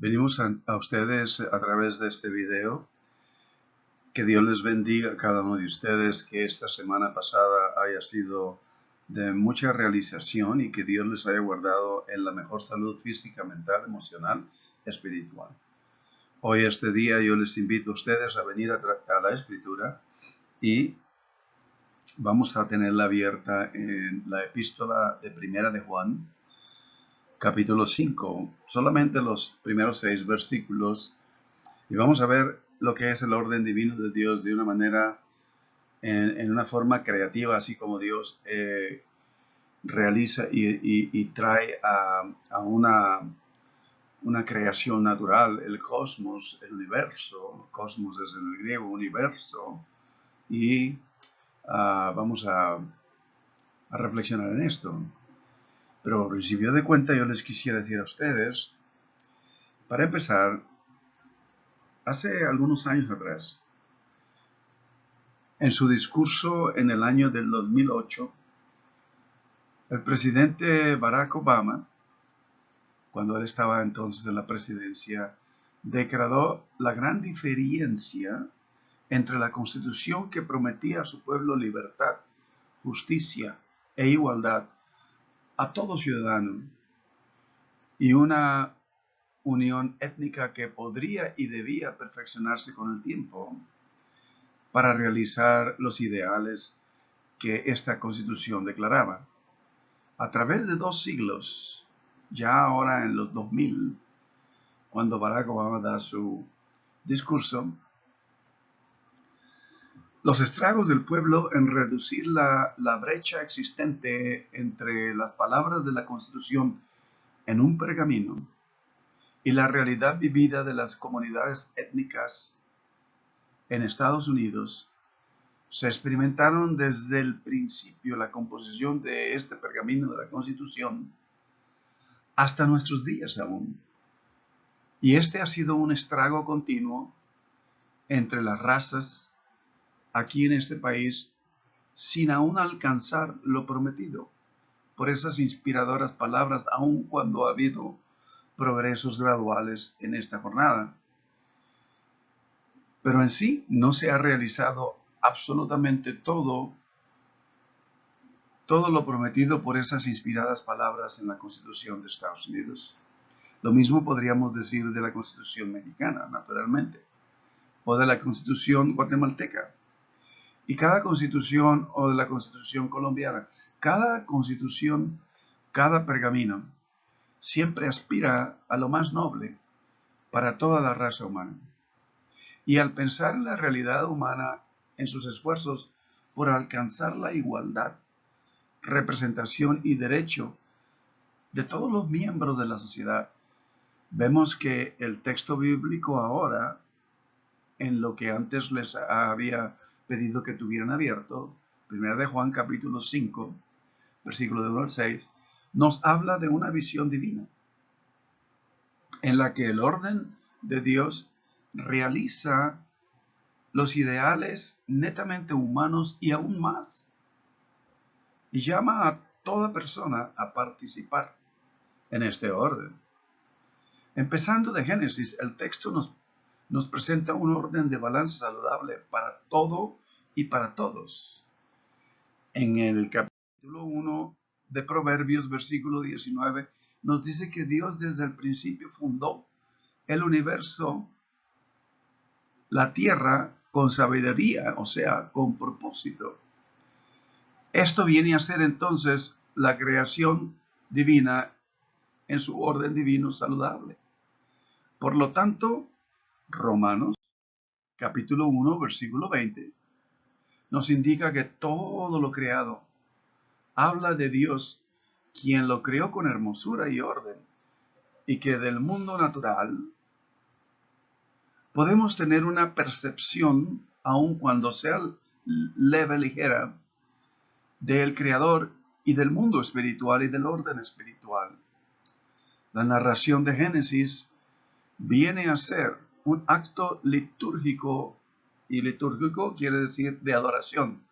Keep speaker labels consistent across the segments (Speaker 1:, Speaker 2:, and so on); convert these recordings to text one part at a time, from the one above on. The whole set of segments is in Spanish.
Speaker 1: Venimos a ustedes a través de este video. Que Dios les bendiga a cada uno de ustedes, que esta semana pasada haya sido de mucha realización y que Dios les haya guardado en la mejor salud física, mental, emocional, espiritual. Hoy, este día, yo les invito a ustedes a venir a la Escritura y vamos a tenerla abierta en la epístola de Primera de Juan, capítulo 5, solamente los primeros 6 versículos, y vamos a ver lo que es el orden divino de Dios de una manera, en una forma creativa, así como Dios realiza y trae a una creación natural, el cosmos, el universo. Cosmos es en el griego, universo, y vamos a reflexionar en esto. Pero al principio de cuenta yo les quisiera decir a ustedes, para empezar, hace algunos años atrás, en su discurso en el año del 2008, el presidente Barack Obama, cuando él estaba entonces en la presidencia, declaró la gran diferencia entre la Constitución que prometía a su pueblo libertad, justicia e igualdad a todo ciudadano y una unión étnica que podría y debía perfeccionarse con el tiempo para realizar los ideales que esta Constitución declaraba. A través de 2 siglos, ya ahora en los 2000, cuando Barack Obama da su discurso, los estragos del pueblo en reducir la brecha existente entre las palabras de la Constitución en un pergamino y la realidad vivida de las comunidades étnicas en Estados Unidos se experimentaron desde el principio la composición de este pergamino de la Constitución hasta nuestros días aún. Y este ha sido un estrago continuo entre las razas aquí en este país, sin aún alcanzar lo prometido por esas inspiradoras palabras, aun cuando ha habido progresos graduales en esta jornada. Pero en sí no se ha realizado absolutamente todo lo prometido por esas inspiradas palabras en la Constitución de Estados Unidos. Lo mismo podríamos decir de la Constitución mexicana, naturalmente, o de la Constitución guatemalteca. Y cada constitución, o de la Constitución colombiana, cada constitución, cada pergamino, siempre aspira a lo más noble para toda la raza humana. Y al pensar en la realidad humana, en sus esfuerzos por alcanzar la igualdad, representación y derecho de todos los miembros de la sociedad, vemos que el texto bíblico ahora, en lo que antes les había pedido que tuvieran abierto, 1 de Juan capítulo 5, versículo de 1 al 6, nos habla de una visión divina, en la que el orden de Dios realiza los ideales netamente humanos y aún más, y llama a toda persona a participar en este orden. Empezando de Génesis, el texto nos presenta un orden de balance saludable para todo y para todos. En el capítulo 1 de Proverbios, versículo 19, nos dice que Dios desde el principio fundó el universo, la tierra, con sabiduría, o sea, con propósito. Esto viene a ser entonces la creación divina en su orden divino saludable. Por lo tanto, Romanos capítulo 1, versículo 20, nos indica que todo lo creado habla de Dios, quien lo creó con hermosura y orden, y que del mundo natural podemos tener una percepción, aun cuando sea leve, ligera, del Creador y del mundo espiritual y del orden espiritual. La narración de Génesis viene a ser un acto litúrgico, y litúrgico quiere decir de adoración,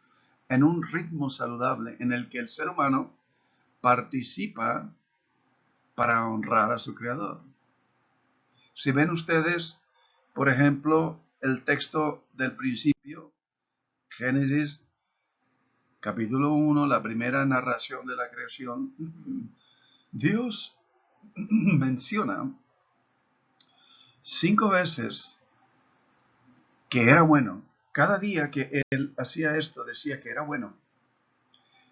Speaker 1: en un ritmo saludable en el que el ser humano participa para honrar a su Creador. Si ven ustedes, por ejemplo, el texto del principio, Génesis capítulo 1, la primera narración de la creación, Dios menciona 5 veces que era bueno. Cada día que él hacía esto decía que era bueno.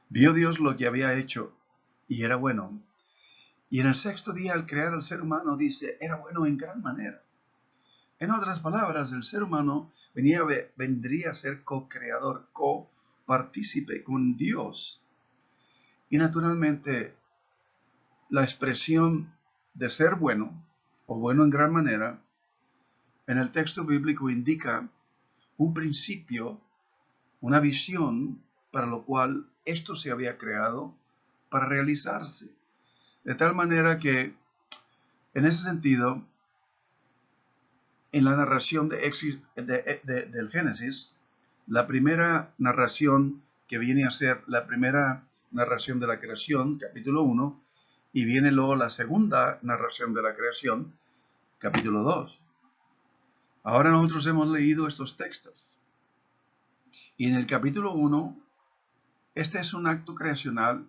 Speaker 1: Vio Dios lo que había hecho y era bueno. Y en el 6º día, al crear al ser humano, dice, era bueno en gran manera. En otras palabras, el ser humano vendría a ser co-creador, co-partícipe con Dios. Y naturalmente, la expresión de ser bueno, o bueno en gran manera, en el texto bíblico indica un principio, una visión para lo cual esto se había creado para realizarse. De tal manera que, en ese sentido, en la narración del Génesis, la primera narración que viene a ser la primera narración de la creación, capítulo 1, y viene luego la segunda narración de la creación, capítulo 2. Ahora nosotros hemos leído estos textos. Y en el capítulo 1, este es un acto creacional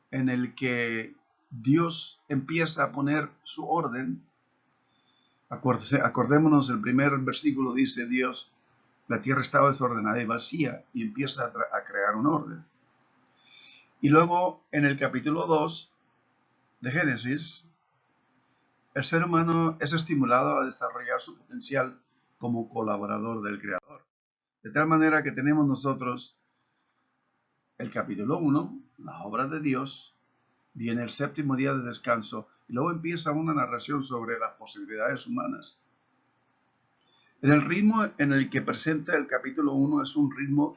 Speaker 1: en el que Dios empieza a poner su orden. Acordémonos, el primer versículo dice, Dios, la tierra estaba desordenada y vacía, y empieza a crear un orden. Y luego, en el capítulo 2 de Génesis, el ser humano es estimulado a desarrollar su potencial como colaborador del Creador. De tal manera que tenemos nosotros el capítulo 1, la obra de Dios, viene el 7º día de descanso, y luego empieza una narración sobre las posibilidades humanas. En el ritmo en el que presenta el capítulo 1 es un ritmo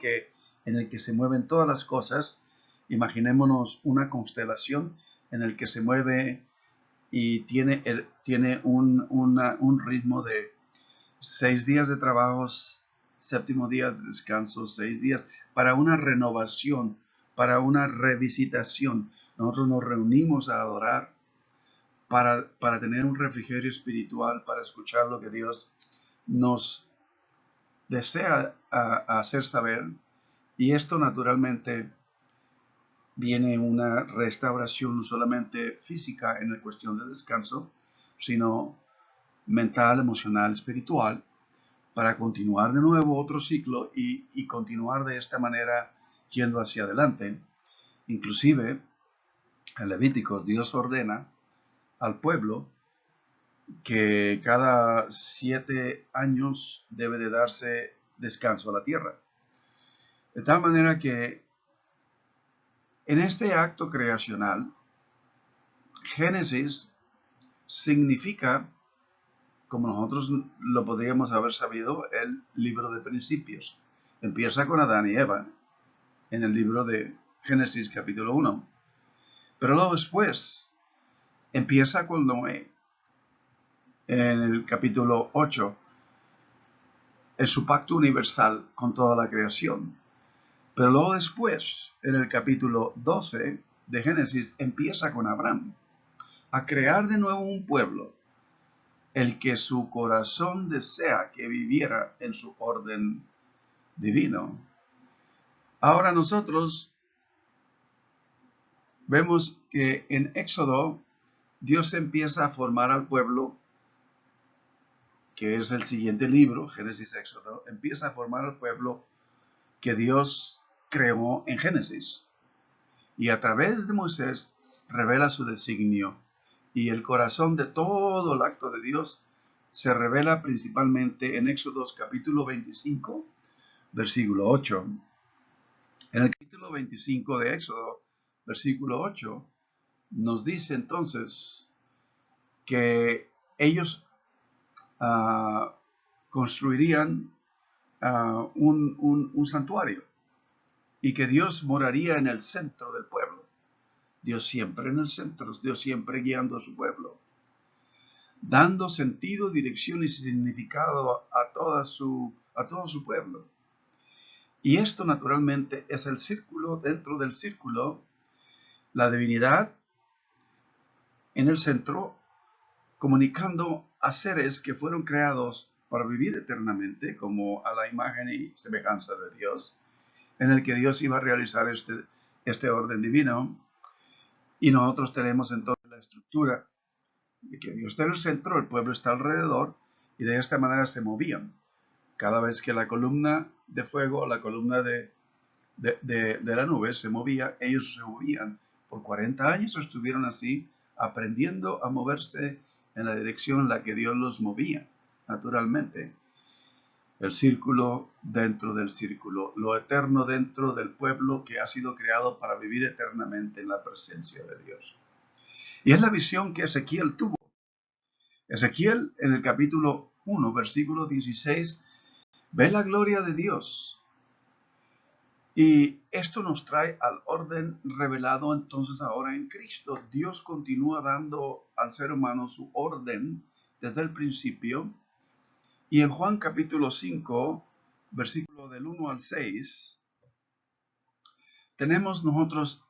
Speaker 1: en el que se mueven todas las cosas. Imaginémonos una constelación en el que se mueve y tiene un ritmo de 6 días de trabajos, 7º día de descanso, 6 días para una renovación, para una revisitación. Nosotros nos reunimos a adorar para tener un refrigerio espiritual, para escuchar lo que Dios nos desea hacer saber, y esto naturalmente viene una restauración no solamente física en la cuestión del descanso, sino mental, emocional, espiritual, para continuar de nuevo otro ciclo y continuar de esta manera yendo hacia adelante. Inclusive, en Levíticos, Dios ordena al pueblo que cada 7 años debe de darse descanso a la tierra. De tal manera que en este acto creacional, Génesis significa, como nosotros lo podríamos haber sabido, el libro de principios. Empieza con Adán y Eva en el libro de Génesis capítulo 1. Pero luego después empieza con Noé en el capítulo 8, en su pacto universal con toda la creación. Pero luego después, en el capítulo 12 de Génesis, empieza con Abraham a crear de nuevo un pueblo, el que su corazón desea que viviera en su orden divino. Ahora nosotros vemos que en Éxodo Dios empieza a formar al pueblo, que es el siguiente libro, Génesis, Éxodo, empieza a formar al pueblo que Dios creó en Génesis. Y a través de Moisés revela su designio. Y el corazón de todo el acto de Dios se revela principalmente en Éxodo capítulo 25, versículo 8. En el capítulo 25 de Éxodo, versículo 8, nos dice entonces que ellos construirían un santuario y que Dios moraría en el centro del pueblo. Dios siempre en el centro, Dios siempre guiando a su pueblo, dando sentido, dirección y significado a todo su pueblo. Y esto naturalmente es el círculo, dentro del círculo, la divinidad en el centro, comunicando a seres que fueron creados para vivir eternamente, como a la imagen y semejanza de Dios, en el que Dios iba a realizar este orden divino. Y nosotros tenemos entonces la estructura de que Dios está en el centro, el pueblo está alrededor, y de esta manera se movían. Cada vez que la columna de fuego, la columna de la nube se movía, ellos se movían. Por 40 años estuvieron así, aprendiendo a moverse en la dirección en la que Dios los movía, naturalmente. El círculo dentro del círculo, lo eterno dentro del pueblo que ha sido creado para vivir eternamente en la presencia de Dios. Y es la visión que Ezequiel tuvo. Ezequiel, en el capítulo 1, versículo 16, ve la gloria de Dios. Y esto nos trae al orden revelado entonces ahora en Cristo. Dios continúa dando al ser humano su orden desde el principio. Y en Juan capítulo 5, versículo del 1 al 6, tenemos nosotros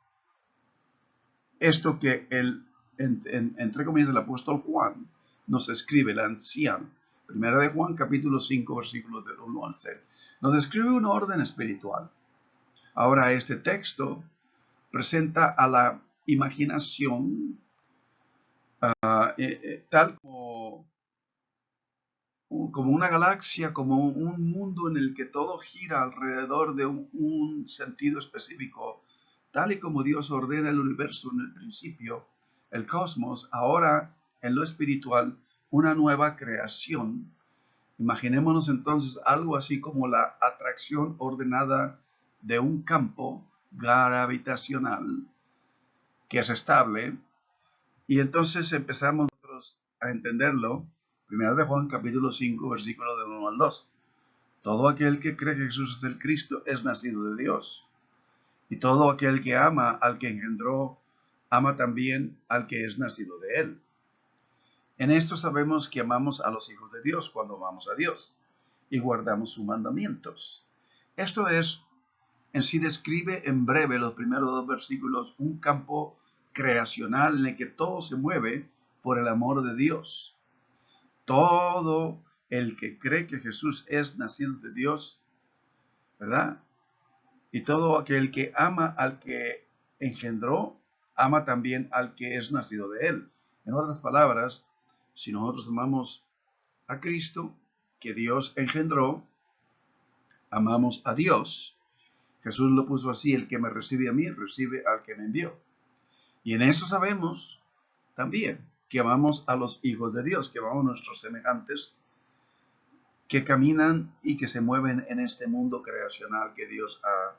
Speaker 1: esto que entre comillas, el apóstol Juan nos escribe, el anciano. Primera de Juan capítulo 5, versículos del 1 al 6. Nos describe un orden espiritual. Ahora, este texto presenta a la imaginación tal como una galaxia, como un mundo en el que todo gira alrededor de un sentido específico, tal y como Dios ordena el universo en el principio, el cosmos, ahora en lo espiritual, una nueva creación. Imaginémonos entonces algo así como la atracción ordenada de un campo gravitacional que es estable, y entonces empezamos nosotros a entenderlo. Primera de Juan capítulo 5, versículo del 1 al 2. Todo aquel que cree que Jesús es el Cristo es nacido de Dios. Y todo aquel que ama al que engendró, ama también al que es nacido de él. En esto sabemos que amamos a los hijos de Dios cuando amamos a Dios y guardamos sus mandamientos. Esto es, en sí describe en breve los primeros dos versículos un campo creacional en el que todo se mueve por el amor de Dios. Todo el que cree que Jesús es nacido de Dios, ¿verdad? Y todo aquel que ama al que engendró, ama también al que es nacido de él. En otras palabras, si nosotros amamos a Cristo, que Dios engendró, amamos a Dios. Jesús lo puso así: el que me recibe a mí, recibe al que me envió. Y en eso sabemos también que amamos a los hijos de Dios, que amamos a nuestros semejantes, que caminan y que se mueven en este mundo creacional que Dios ha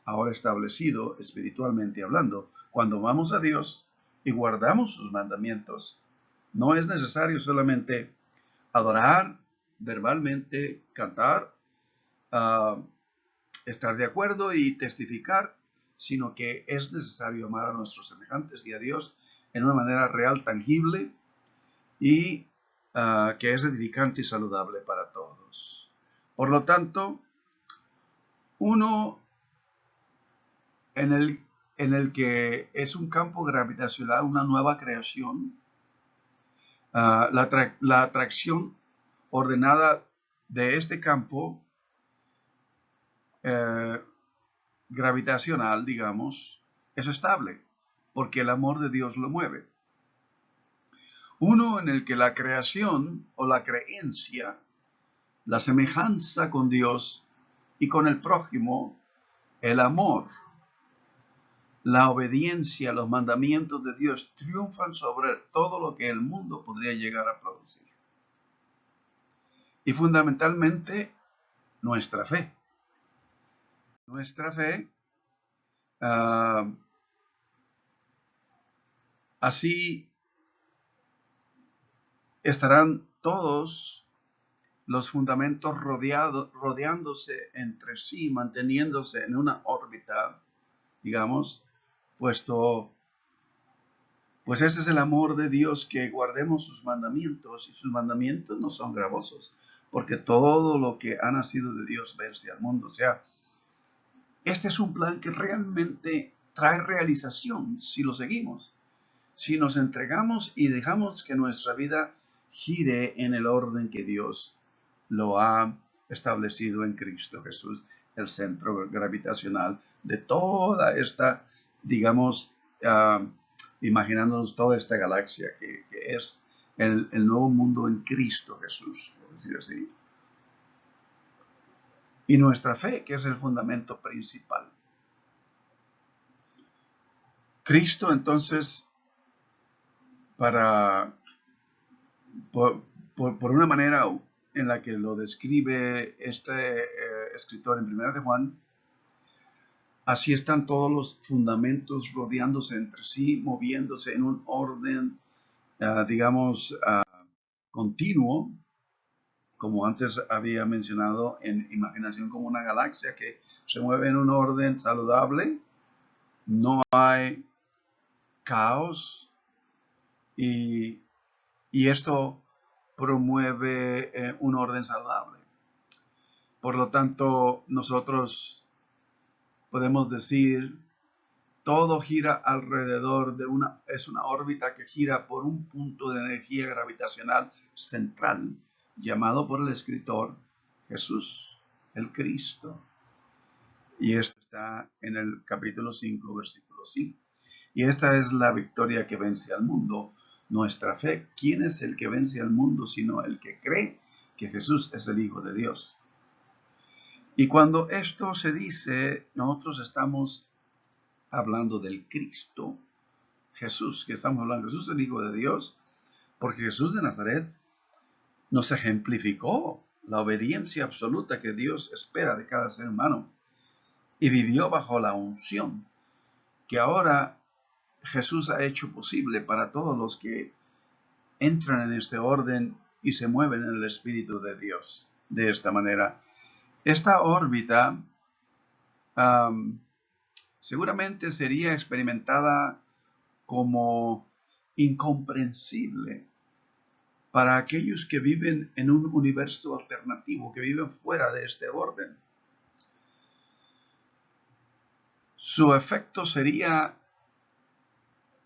Speaker 1: ahora establecido espiritualmente hablando. Cuando amamos a Dios y guardamos sus mandamientos, no es necesario solamente adorar verbalmente, cantar, estar de acuerdo y testificar, sino que es necesario amar a nuestros semejantes y a Dios en una manera real, tangible y que es edificante y saludable para todos. Por lo tanto, uno en el que es un campo gravitacional, una nueva creación, la atracción ordenada de este campo gravitacional, digamos, es estable, porque el amor de Dios lo mueve. Uno en el que la creación o la creencia, la semejanza con Dios y con el prójimo, el amor, la obediencia a los mandamientos de Dios triunfan sobre todo lo que el mundo podría llegar a producir. Y fundamentalmente, nuestra fe. Nuestra fe, así estarán todos los fundamentos rodeándose entre sí, manteniéndose en una órbita, digamos, pues ese es el amor de Dios, que guardemos sus mandamientos, y sus mandamientos no son gravosos, porque todo lo que ha nacido de Dios vence al mundo. O sea, este es un plan que realmente trae realización si lo seguimos. si nos entregamos y dejamos que nuestra vida gire en el orden que Dios lo ha establecido en Cristo Jesús, el centro gravitacional de toda esta, digamos, imaginándonos toda esta galaxia que es el nuevo mundo en Cristo Jesús, por decir así. Y nuestra fe, que es el fundamento principal. Cristo, entonces, por una manera en la que lo describe este escritor en 1 de Juan, así están todos los fundamentos rodeándose entre sí, moviéndose en un orden, digamos, continuo, como antes había mencionado, en imaginación como una galaxia que se mueve en un orden saludable, no hay caos y esto promueve un orden saludable. Por lo tanto, nosotros podemos decir, todo gira alrededor de es una órbita que gira por un punto de energía gravitacional central, llamado por el escritor Jesús, el Cristo. Y esto está en el capítulo 5, versículo 5. Y esta es la victoria que vence al mundo, nuestra fe. ¿Quién es el que vence al mundo sino el que cree que Jesús es el Hijo de Dios? Y cuando esto se dice, nosotros estamos hablando del Cristo, Jesús, que estamos hablando, Jesús es el Hijo de Dios, porque Jesús de Nazaret nos ejemplificó la obediencia absoluta que Dios espera de cada ser humano y vivió bajo la unción que ahora Jesús ha hecho posible para todos los que entran en este orden y se mueven en el Espíritu de Dios. De esta manera, esta órbita seguramente sería experimentada como incomprensible para aquellos que viven en un universo alternativo, que viven fuera de este orden. Su efecto sería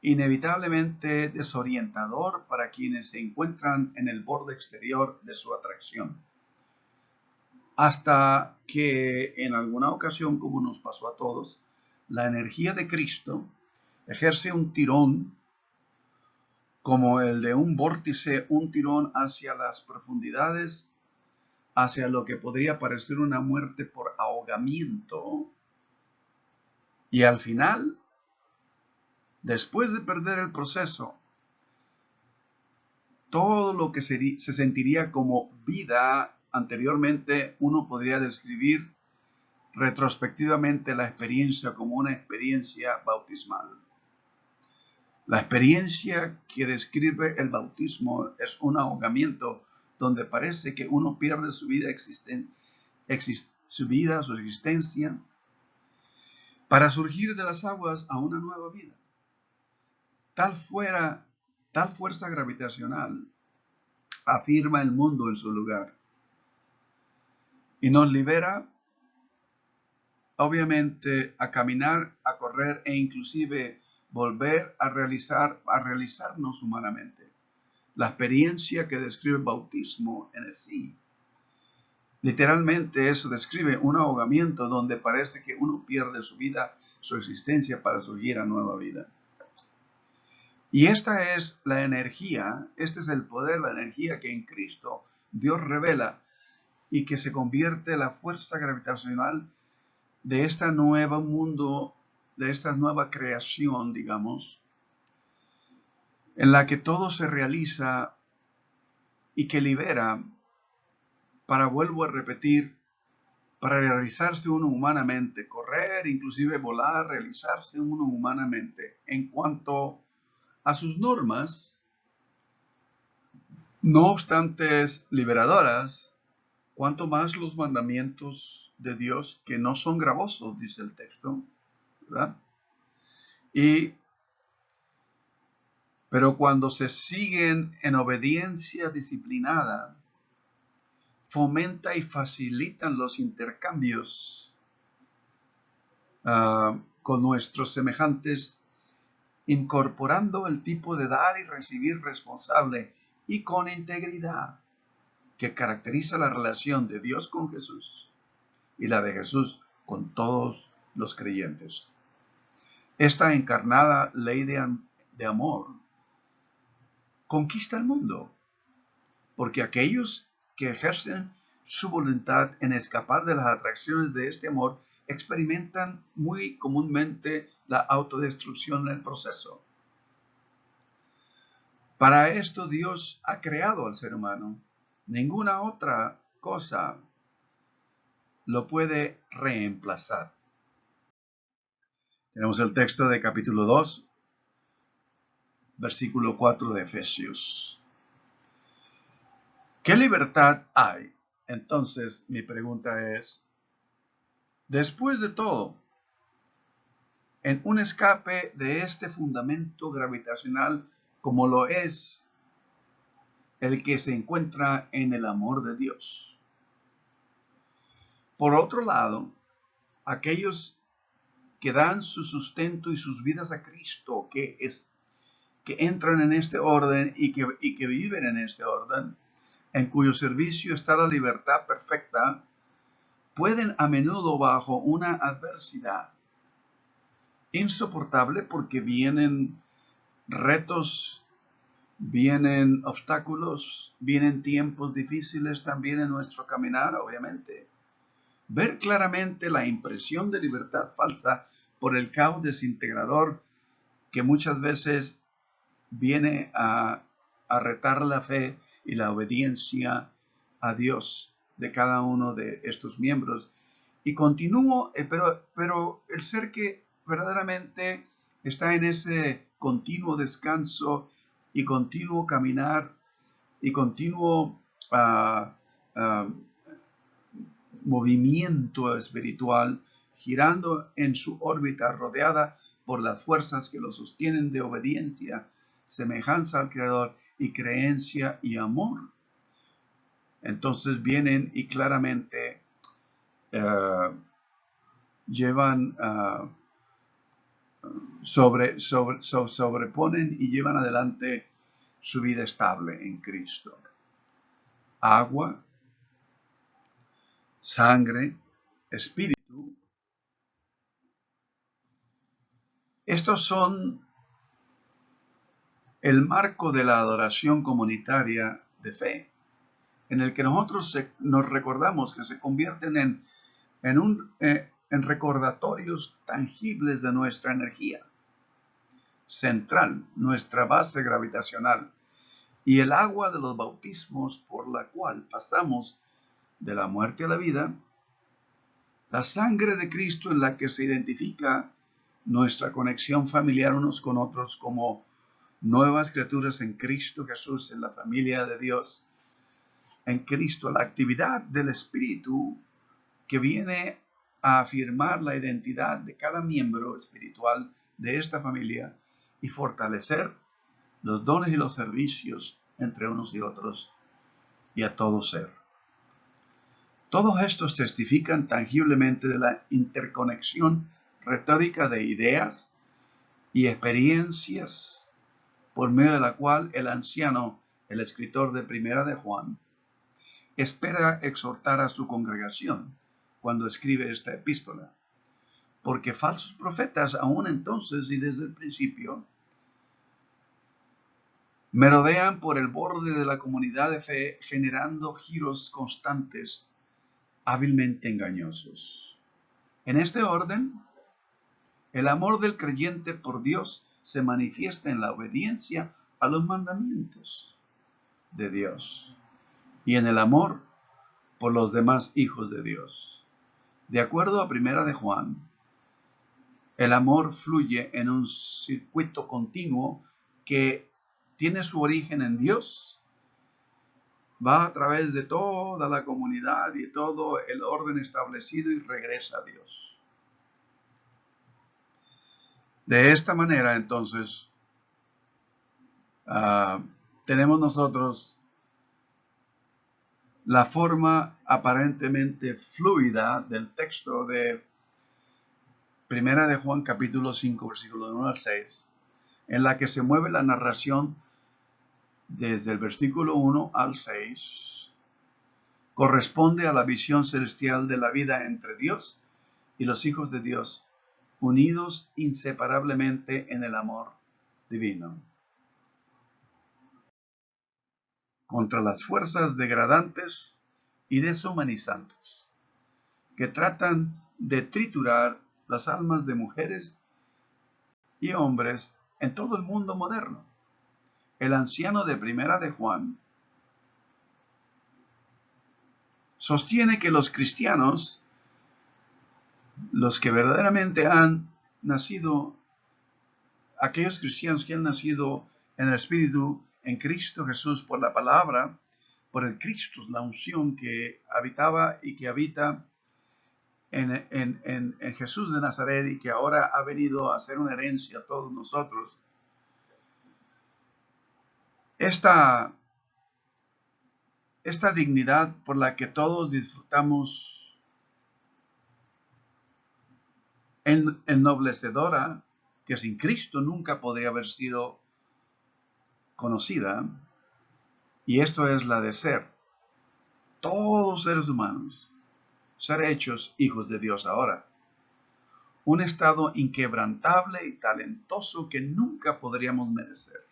Speaker 1: inevitablemente desorientador para quienes se encuentran en el borde exterior de su atracción. Hasta que en alguna ocasión, como nos pasó a todos, la energía de Cristo ejerce un tirón como el de un vórtice, un tirón hacia las profundidades, hacia lo que podría parecer una muerte por ahogamiento. Y al final, después de perder el proceso, todo lo que se sentiría como vida anteriormente, uno podría describir retrospectivamente la experiencia como una experiencia bautismal. La experiencia que describe el bautismo es un ahogamiento donde parece que uno pierde su vida, su existencia, para surgir de las aguas a una nueva vida. Tal fuerza gravitacional afirma el mundo en su lugar y nos libera, obviamente, a caminar, a correr e inclusive volver a realizarnos humanamente. La experiencia que describe el bautismo en sí, literalmente eso describe un ahogamiento donde parece que uno pierde su vida, su existencia para surgir a nueva vida. Y esta es la energía, este es el poder, la energía que en Cristo Dios revela y que se convierte en la fuerza gravitacional de este nuevo mundo, de esta nueva creación, digamos, en la que todo se realiza y que libera para, vuelvo a repetir, para realizarse uno humanamente, correr, inclusive volar, realizarse uno humanamente. En cuanto a sus normas, no obstante liberadoras, cuanto más los mandamientos de Dios, que no son gravosos, dice el texto, ¿verdad? Pero cuando se siguen en obediencia disciplinada, fomenta y facilitan los intercambios con nuestros semejantes incorporando el tipo de dar y recibir responsable y con integridad que caracteriza la relación de Dios con Jesús y la de Jesús con todos los creyentes. Esta encarnada ley de amor conquista el mundo, porque aquellos que ejercen su voluntad en escapar de las atracciones de este amor experimentan muy comúnmente la autodestrucción en el proceso. Para esto Dios ha creado al ser humano. Ninguna otra cosa lo puede reemplazar. Tenemos el texto de capítulo 2, versículo 4 de Efesios. ¿Qué libertad hay? Entonces, mi pregunta es, después de todo, en un escape de este fundamento gravitacional como lo es el que se encuentra en el amor de Dios. Por otro lado, aquellos que dan su sustento y sus vidas a Cristo, que entran en este orden y que viven en este orden, en cuyo servicio está la libertad perfecta, pueden a menudo bajo una adversidad insoportable porque vienen retos, vienen obstáculos, vienen tiempos difíciles también en nuestro caminar, obviamente. Ver claramente la impresión de libertad falsa por el caos desintegrador que muchas veces viene a retar la fe y la obediencia a Dios de cada uno de estos miembros. Y continúo, pero el ser que verdaderamente está en ese continuo descanso y continuo caminar y continuo movimiento espiritual, girando en su órbita rodeada por las fuerzas que lo sostienen de obediencia, semejanza al Creador y creencia y amor. Entonces vienen y claramente llevan, sobreponen y llevan adelante su vida estable en Cristo. Agua, sangre, espíritu. Estos son el marco de la adoración comunitaria de fe, en el que nosotros nos recordamos que se convierten en recordatorios tangibles de nuestra energía central, nuestra base gravitacional, y el agua de los bautismos por la cual pasamos de la muerte a la vida, la sangre de Cristo en la que se identifica nuestra conexión familiar unos con otros como nuevas criaturas en Cristo Jesús, en la familia de Dios, en Cristo, la actividad del Espíritu que viene a afirmar la identidad de cada miembro espiritual de esta familia y fortalecer los dones y los servicios entre unos y otros y a todo ser. Todos estos testifican tangiblemente de la interconexión retórica de ideas y experiencias por medio de la cual el anciano, el escritor de Primera de Juan, espera exhortar a su congregación cuando escribe esta epístola, porque falsos profetas aún entonces y desde el principio merodean por el borde de la comunidad de fe generando giros constantes hábilmente engañosos. En este orden, el amor del creyente por Dios se manifiesta en la obediencia a los mandamientos de Dios y en el amor por los demás hijos de Dios. De acuerdo a Primera de Juan, el amor fluye en un circuito continuo que tiene su origen en Dios, va a través de toda la comunidad y todo el orden establecido y regresa a Dios. De esta manera, entonces, tenemos nosotros la forma aparentemente fluida del texto de Primera de Juan capítulo 5, versículo 1 al 6, en la que se mueve la narración desde el versículo 1 al 6, corresponde a la visión celestial de la vida entre Dios y los hijos de Dios, unidos inseparablemente en el amor divino, contra las fuerzas degradantes y deshumanizantes que tratan de triturar las almas de mujeres y hombres en todo el mundo moderno. El anciano de Primera de Juan sostiene que los cristianos, los que verdaderamente han nacido, aquellos cristianos que han nacido en el Espíritu, en Cristo Jesús, por la palabra, por el Cristo, la unción que habitaba y que habita en Jesús de Nazaret y que ahora ha venido a ser una herencia a todos nosotros. Esta dignidad por la que todos disfrutamos, ennoblecedora, que sin Cristo nunca podría haber sido conocida, y esto es la de ser todos seres humanos, ser hechos hijos de Dios ahora. Un estado inquebrantable y talentoso que nunca podríamos merecer,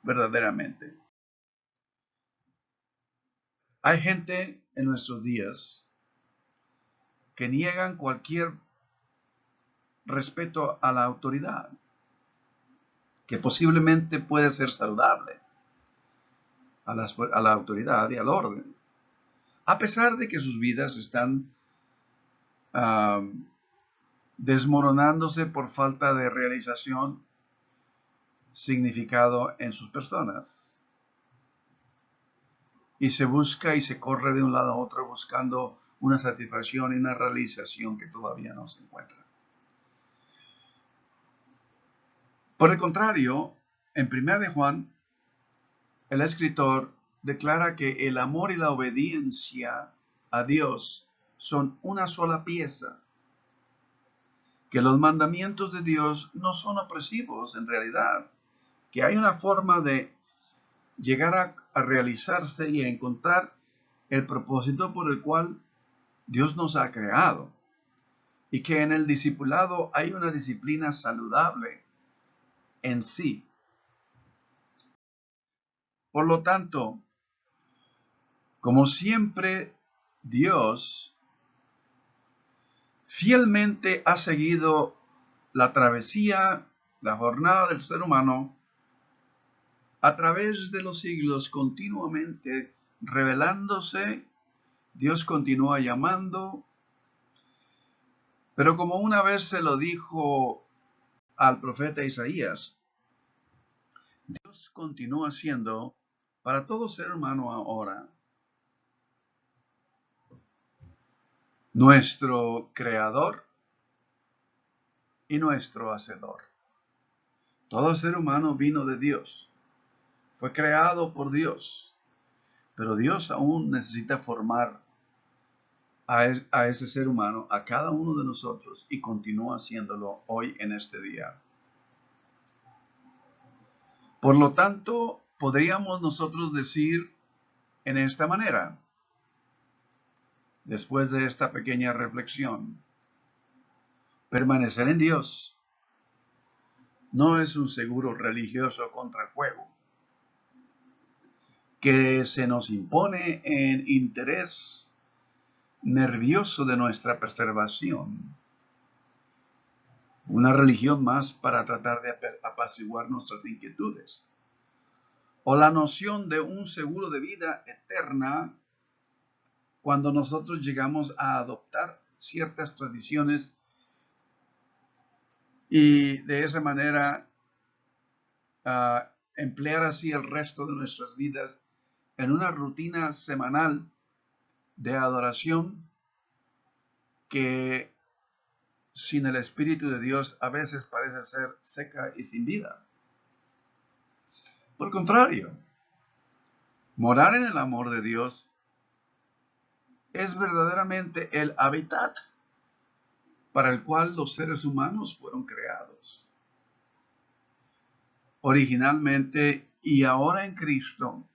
Speaker 1: verdaderamente. Hay gente en nuestros días que niegan cualquier respeto a la autoridad, que posiblemente puede ser saludable a la autoridad y al orden, a pesar de que sus vidas están desmoronándose por falta de realización, significado en sus personas. Y se busca y se corre de un lado a otro buscando una satisfacción y una realización que todavía no se encuentra. Por el contrario, en 1 de Juan, el escritor declara que el amor y la obediencia a Dios son una sola pieza, que los mandamientos de Dios no son opresivos en realidad, que hay una forma de llegar a realizarse y a encontrar el propósito por el cual Dios nos ha creado, y que en el discipulado hay una disciplina saludable en sí. Por lo tanto, como siempre, Dios fielmente ha seguido la travesía, la jornada del ser humano a través de los siglos, continuamente revelándose. Dios continúa llamando, pero como una vez se lo dijo al profeta Isaías, Dios continúa siendo para todo ser humano ahora nuestro creador y nuestro hacedor. Todo ser humano vino de Dios, fue creado por Dios, pero Dios aún necesita formar a ese ser humano, a cada uno de nosotros, y continúa haciéndolo hoy en este día. Por lo tanto, podríamos nosotros decir en esta manera, después de esta pequeña reflexión, permanecer en Dios no es un seguro religioso contra el fuego que se nos impone en interés nervioso de nuestra preservación, una religión más para tratar de apaciguar nuestras inquietudes, o la noción de un seguro de vida eterna cuando nosotros llegamos a adoptar ciertas tradiciones y de esa manera emplear así el resto de nuestras vidas en una rutina semanal de adoración que sin el Espíritu de Dios a veces parece ser seca y sin vida. Por el contrario, morar en el amor de Dios es verdaderamente el hábitat para el cual los seres humanos fueron creados. originalmente y ahora en Cristo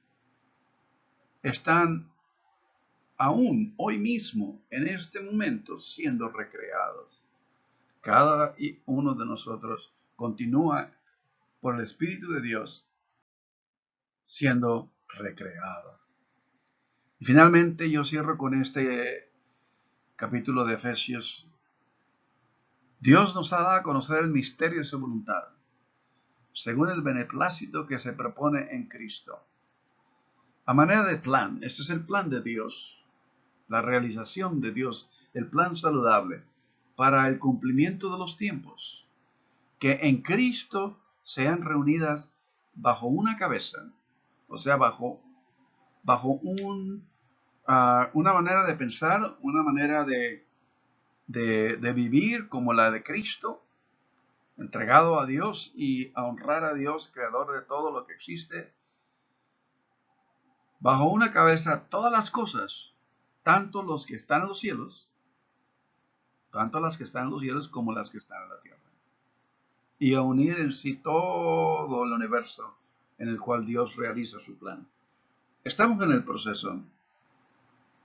Speaker 1: están aún hoy mismo, en este momento, siendo recreados. Cada uno de nosotros continúa por el Espíritu de Dios siendo recreado. Y finalmente yo cierro con este capítulo de Efesios. Dios nos ha dado a conocer el misterio de su voluntad, según el beneplácito que se propone en Cristo. A manera de plan, este es el plan de Dios, la realización de Dios, el plan saludable para el cumplimiento de los tiempos, que en Cristo sean reunidas bajo una cabeza, o sea, bajo una manera de pensar, una manera de vivir como la de Cristo, entregado a Dios y a honrar a Dios, creador de todo lo que existe. Bajo una cabeza todas las cosas, tanto los que están en los cielos, tanto las que están en los cielos como las que están en la tierra. Y a unir en sí todo el universo en el cual Dios realiza su plan. Estamos en el proceso.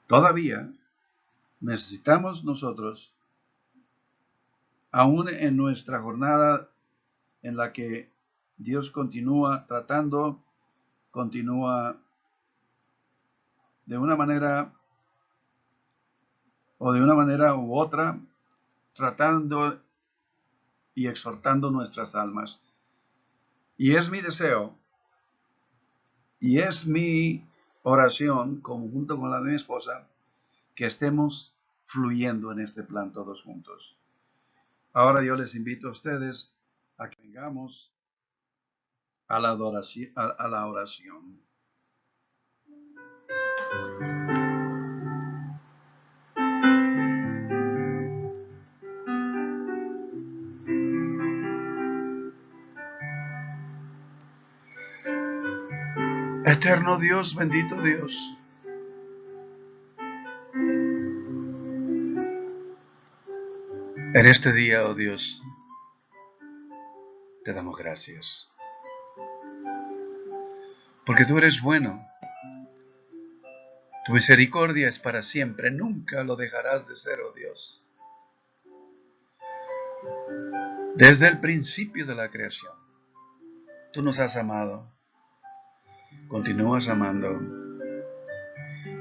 Speaker 1: Todavía necesitamos nosotros, aún en nuestra jornada en la que Dios continúa tratando, continúa de una manera u otra, tratando y exhortando nuestras almas. Y es mi deseo, y es mi oración, junto con la de mi esposa, que estemos fluyendo en este plan todos juntos. Ahora yo les invito a ustedes a que vengamos a la adoración, a la oración. Eterno Dios, bendito Dios, en este día, oh Dios, te damos gracias, porque tú eres bueno, tu misericordia es para siempre, nunca lo dejarás de ser, oh Dios. Desde el principio de la creación, tú nos has amado, continúas amando,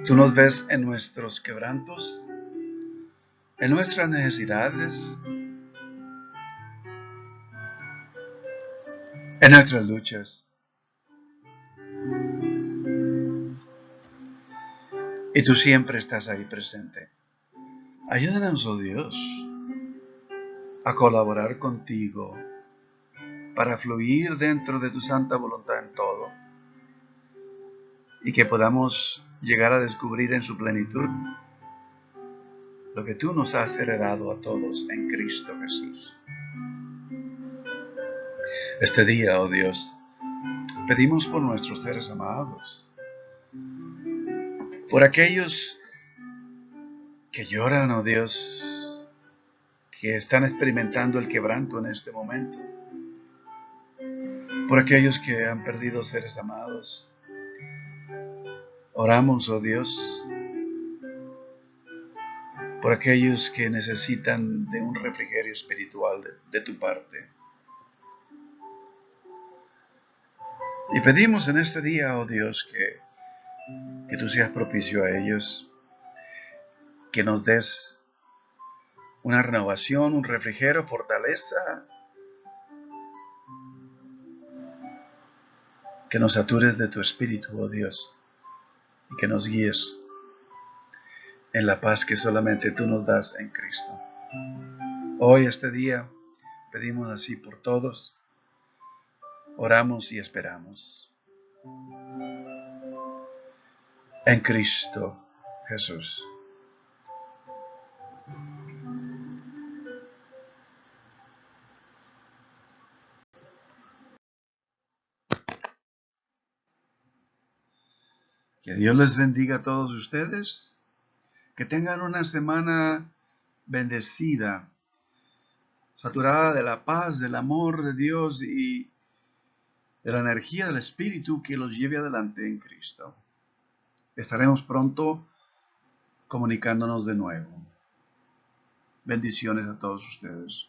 Speaker 1: tú nos ves en nuestros quebrantos, en nuestras necesidades, en nuestras luchas. Y tú siempre estás ahí presente. Ayúdanos, oh Dios, a colaborar contigo para fluir dentro de tu santa voluntad en todo y que podamos llegar a descubrir en su plenitud lo que tú nos has heredado a todos en Cristo Jesús. Este día, oh Dios, pedimos por nuestros seres amados, por aquellos que lloran, oh Dios, que están experimentando el quebranto en este momento, por aquellos que han perdido seres amados. Oramos, oh Dios, por aquellos que necesitan de un refrigerio espiritual de tu parte. Y pedimos en este día, oh Dios, que tú seas propicio a ellos, que nos des una renovación, un refrigerio, fortaleza, que nos satures de tu espíritu, oh Dios, y que nos guíes en la paz que solamente tú nos das en Cristo. Hoy, este día, pedimos así por todos, oramos y esperamos. En Cristo Jesús. Que Dios les bendiga a todos ustedes. Que tengan una semana bendecida, saturada de la paz, del amor de Dios y de la energía del Espíritu que los lleve adelante en Cristo. Estaremos pronto comunicándonos de nuevo. Bendiciones a todos ustedes.